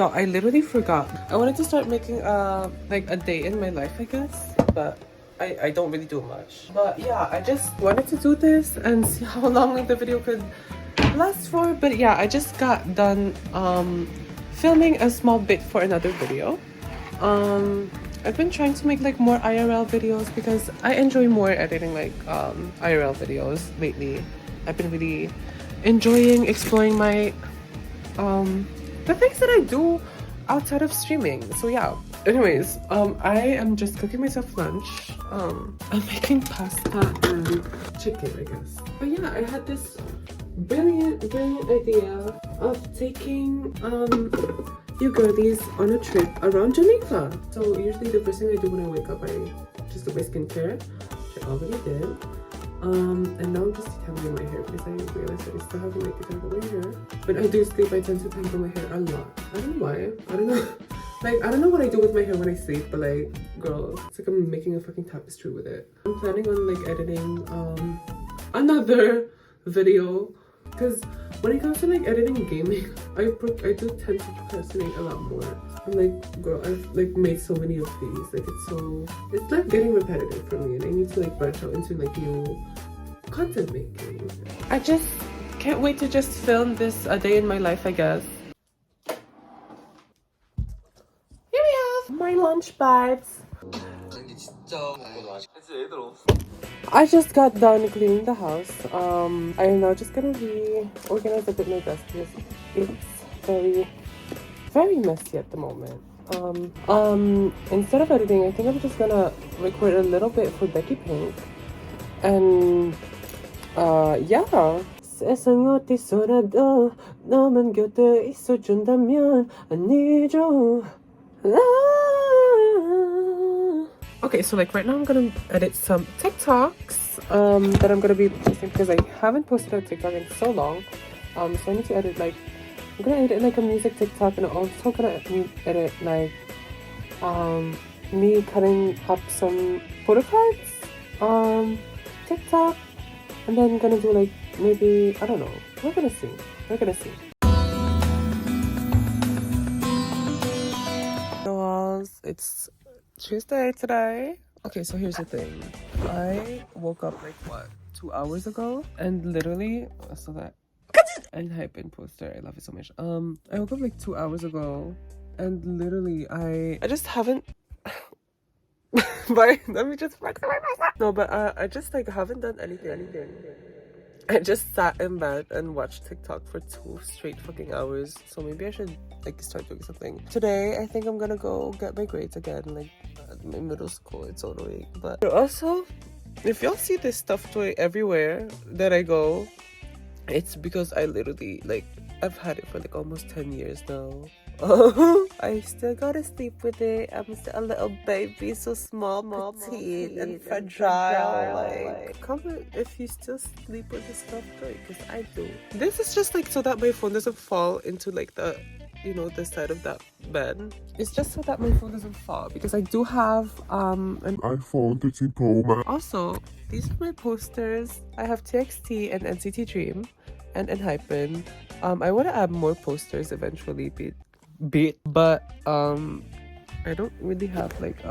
No, I literally forgot. I wanted to start making like a day in my life, I guess, but I don't really do much. But yeah, I just wanted to do this and see how long the video could last for. But yeah, I just got done filming a small bit for another video. I've been trying to make like more IRL videos because I enjoy more editing like IRL videos lately. I've been really enjoying exploring my the things that I do outside of streaming. So yeah, anyways, I am just cooking myself lunch. I'm making pasta and chicken, I guess. But yeah, I had this brilliant idea of taking you girlies on a trip around Jamaica. So usually the first thing I do when I wake up, I just do my skincare, which I already did. And now I'm just detangling my hair because I realized that I still haven't like detangled my hair. When I do sleep, I tend to tangle my hair a lot. I don't know why. I don't know. Like, I don't know what I do with my hair when I sleep, but like, girl, it's like I'm making a fucking tapestry with it. I'm planning on like editing another video because when it comes to like editing gaming, I do tend to procrastinate a lot more. I'm like, girl, I've like made so many of these. Like it's like getting repetitive for me, and I need to like branch out into like new content making. I just can't wait to just film this a day in my life, I guess. Here we have my lunch bags. I just got done cleaning the house. I am now just gonna reorganize a bit my desk because it's very messy at the moment. Instead of editing, I think I'm just gonna record a little bit for Becky Pink. And yeah. 세상 어디서라도 너만 곁에 있어준다면 I need you. Okay, so like right now I'm gonna edit some TikToks that I'm gonna be posting because I haven't posted a TikTok in so long. So I need to edit like, I'm gonna edit like a music TikTok, and I'm also gonna edit like me cutting up some photo cards TikTok, and then gonna do like maybe, I don't know, we're gonna see. It's Tuesday today. Okay, so here's the thing. I woke up like what, 2 hours ago, and literally so that and hype in poster, I love it so much. I woke up like 2 hours ago, and literally I just haven't but let me just flex my myself. No, but I just like haven't done anything. I just sat in bed and watched TikTok for 2 straight fucking hours. So maybe I should like start doing something. Today, I think I'm gonna go get my grades again, like my middle school. It's all the way. But also, if y'all see this stuffed toy everywhere that I go, it's because I literally like, I've had it for like almost 10 years now. I still gotta sleep with it. I'm still a little baby, so small, petite, and fragile. Like, comment if you still sleep with the stuffed toy, because I do. This is just like so that my phone doesn't fall into like the, you know, the side of that bed. It's just so that my phone doesn't fall, because I do have an iPhone 13 Pro Max. Also, these are my posters. I have TXT and NCT Dream and Enhypen. I want to add more posters eventually, but I don't really have like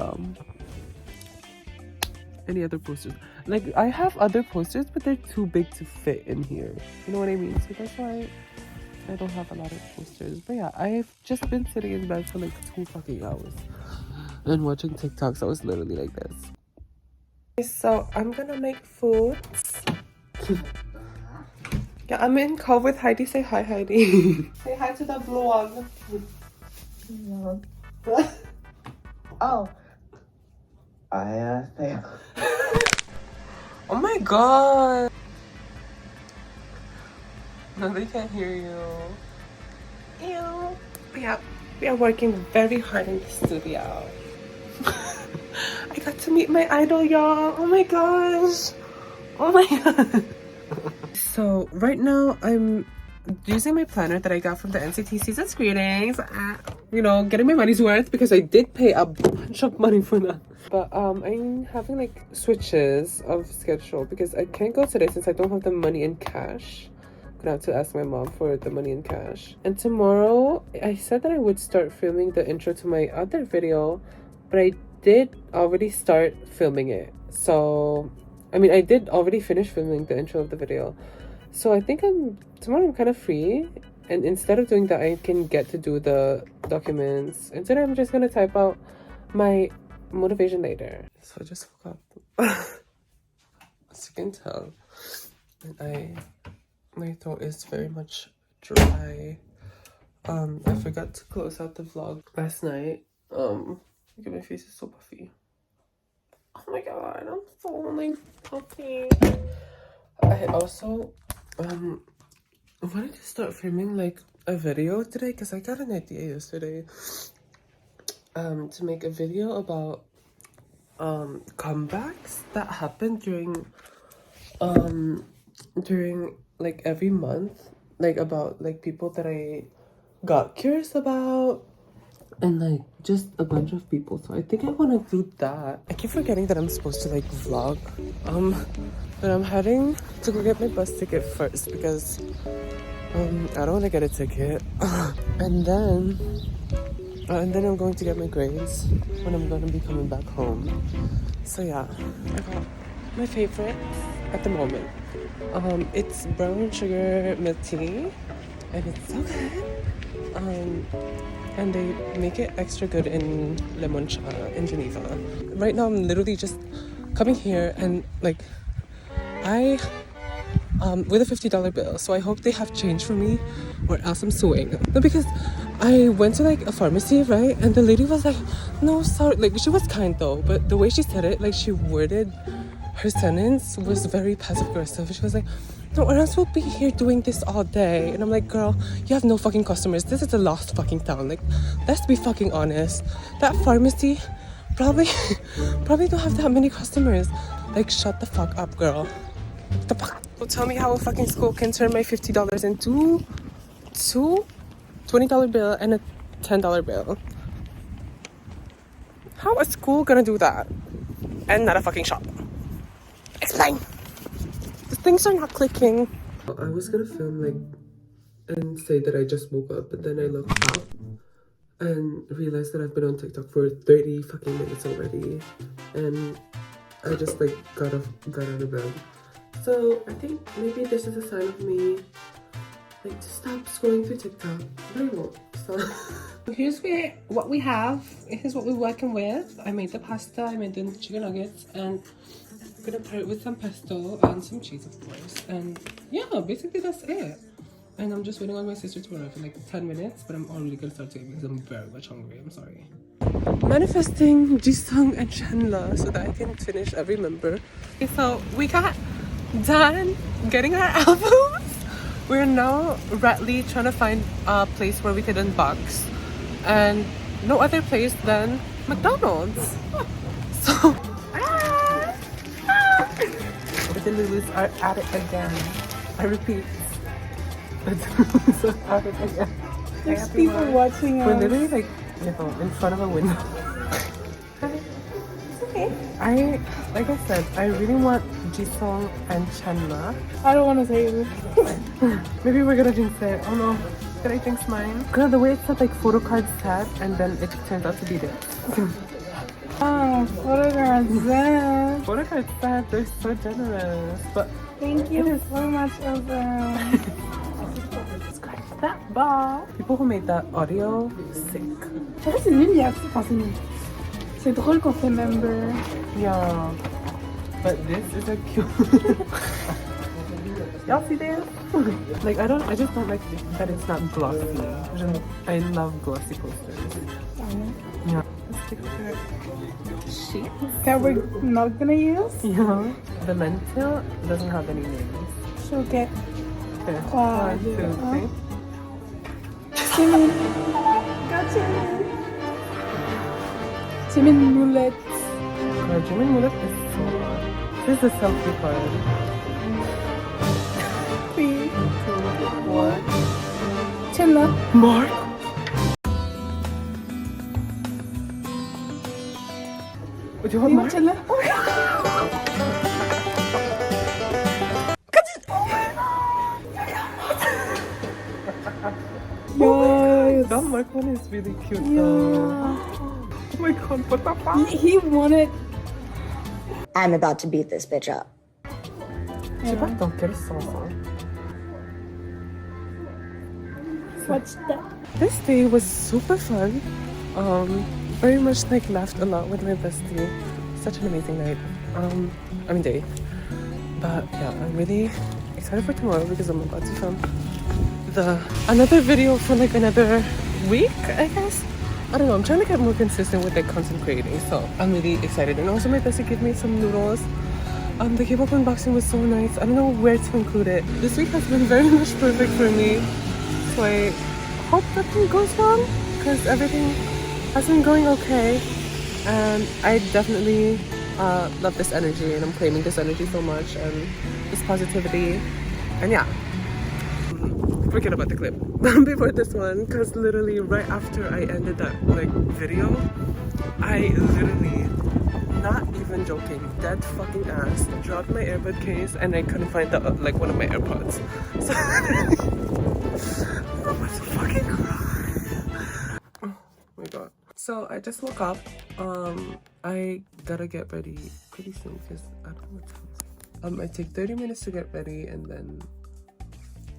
any other posters. Like, I have other posters, but they're too big to fit in here, you know what I mean? So that's why I don't have a lot of posters. But yeah, I've just been sitting in bed for like 2 fucking hours and watching TikToks. I was literally like this. So I'm gonna make food. Yeah, I'm in call with Heidi. Say hi, Heidi. Say hi to the vlog. Oh. I say. Oh my god. No, they can't hear you. Ew. Yeah, we are working very hard in the studio. I got to meet my idol, y'all. Oh my gosh. Oh my god. So right now I'm using my planner that I got from the NCT Seasons Greetings. You know, getting my money's worth because I did pay a bunch of money for that. But I'm having like switches of schedule because I can't go today since I don't have the money in cash. gonna have to ask my mom for the money in cash. And tomorrow, I said that I would start filming the intro to my other video, but I did already start filming it. So, I mean, I did already finish filming the intro of the video. So I think tomorrow I'm kind of free. And instead of doing that, I can get to do the documents. Instead, I'm just gonna type out my motivation later. So I just woke up. As you can tell, my throat is very much dry. I forgot to close out the vlog last night. Look at my face, is so puffy. Oh my god, I'm so like puffy. I also wanted to start filming like a video today because I got an idea yesterday to make a video about comebacks that happened during like every month, like about like people that I got curious about and like just a bunch of people. So I think I want to do that. I keep forgetting that I'm supposed to like vlog, but I'm heading to go get my bus ticket first because I don't want to get a ticket and then I'm going to get my grades when I'm going to be coming back home. So yeah, I got my favorite at the moment. It's brown sugar milk tea, and it's so good. And they make it extra good in limoncello in Geneva. Right now, I'm literally just coming here and like with a $50 bill. So I hope they have change for me, or else I'm suing. No, because I went to like a pharmacy, right? And the lady was like, "No, sorry." Like she was kind though, but the way she said it, like she worded her sentence was very passive aggressive. She was like, "No, or else we'll be here doing this all day." And I'm like, "Girl, you have no fucking customers. This is a lost fucking town. Like, let's be fucking honest. That pharmacy probably don't have that many customers. Like, shut the fuck up, girl. The fuck." Well, tell me how a fucking school can turn my $50 into two $20 bill and a $10 bill. How a school gonna do that? And not a fucking shop. Explain. The things are not clicking. I was gonna film like and say that I just woke up, but then I looked up and realized that I've been on TikTok for 30 fucking minutes already, and I just like got out of bed. So I think maybe this is a sign of me like to stop scrolling through TikTok, but I won't. So here's what we have. Here's what we're working with. I made the pasta, I made the chicken nuggets, and I'm gonna pair it with some pesto and some cheese, of course. And yeah, basically that's it. And I'm just waiting on my sister to arrive in like 10 minutes, but I'm already gonna start eating because I'm very much hungry. I'm sorry. Manifesting Jisung and Chandler so that I can finish every member. Okay, so we got done getting our albums. We're now ratly trying to find a place where we could unbox, and no other place than McDonald's. So the Lulus are at it again. I repeat, the Lulus are at it again. There's people watching us. We're literally like, you know, in front of a window. It's okay. Like I said, I really want Jisung and Chandler. I don't want to say it. Maybe we're gonna jinx it. Oh no, did I jinx mine? Girl, the way it said like photo card set, and then it turns out to be this. Ah, photo cards. Photo card set, they're so generous. But Thank you so much, Elsa. scratch that ball. People who made that audio, sick. C'est nul, il y a enfin, c'est nul. C'est drôle qu'on fait member. Yeah, but this is a cute. Y'all see this? Like I just don't like that it's not glossy. I love glossy posters. Yeah. Sheet. That we're not gonna use. Yeah. The lentil doesn't have any names. So get Okay. Wow. 1, 2, 3. Jimin. Got Jimin. Jimin Mullet. Girl, Jimmy Mullet is so hot. This is the selfie card. 3, 2, 1. Chandler. Mark. Would you want Mark? Chandler. That Mark one is really cute though. Oh my god, what the fuck? He wanted. I'm about to beat this bitch up. Tipo, então, quero salsa. What's that? This day was super fun. Very much like laughed a lot with my bestie. Such an amazing night. Day. But yeah, I'm really excited for tomorrow because I'm about to film another video for like another week, I guess. I don't know, I'm trying to get more consistent with like content creating, so I'm really excited. And also my bestie gave me some noodles. The K-pop unboxing was so nice. I don't know where to include it. This week has been very much perfect for me. So I hope nothing goes wrong because everything has been going okay. And I definitely love this energy, and I'm claiming this energy so much and this positivity. And yeah, forget about the clip before this one, because literally right after I ended that like video, I literally, not even joking, dead fucking ass, dropped my AirPod case and I couldn't find the like one of my AirPods. So I was fucking crying. Oh my god. So I just woke up. I gotta get ready pretty soon because I don't know what time. I take 30 minutes to get ready and then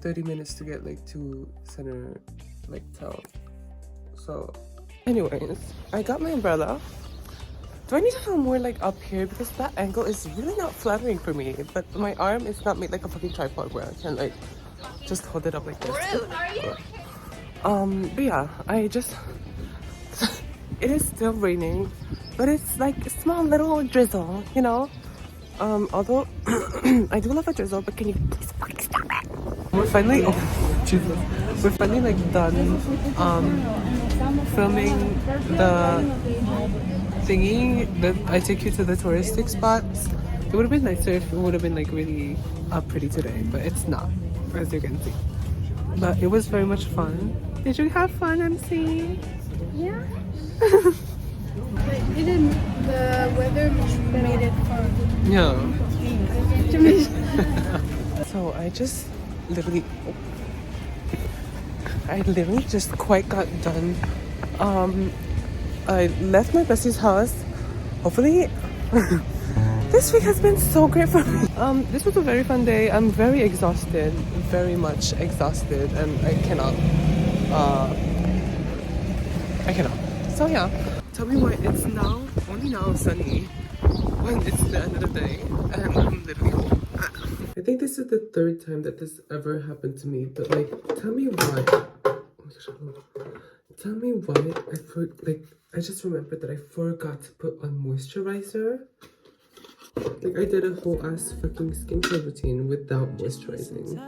30 minutes to get like to center like town. So anyways, I got my umbrella. Do I need to film more like up here because that angle is really not flattering for me, but my arm is not made like a fucking tripod where I can like just hold it up like this. But yeah, I just it is still raining, but it's like a small little drizzle, you know. Although I do love a drizzle, but can you please fucking stop it? We're finally, oh Jesus, we're finally like done filming the thingy that I take you to the touristic spots. It would have been nicer if it would have been like really pretty today, but it's not, as you can see. But it was very much fun. Did you have fun, MC? Yeah. But the weather made it fun. Yeah. So I just literally just quite got done. I left my bestie's house. Hopefully this week has been so great for me. This was a very fun day. I'm very exhausted, very much exhausted, and I cannot. So yeah, tell me why it's now only now sunny when it's the end of the day and I'm literally home. I think this is the third time that this ever happened to me, but like, tell me why. Tell me why I just remembered that I forgot to put on moisturizer. Like I did a whole ass fucking skincare routine without moisturizing.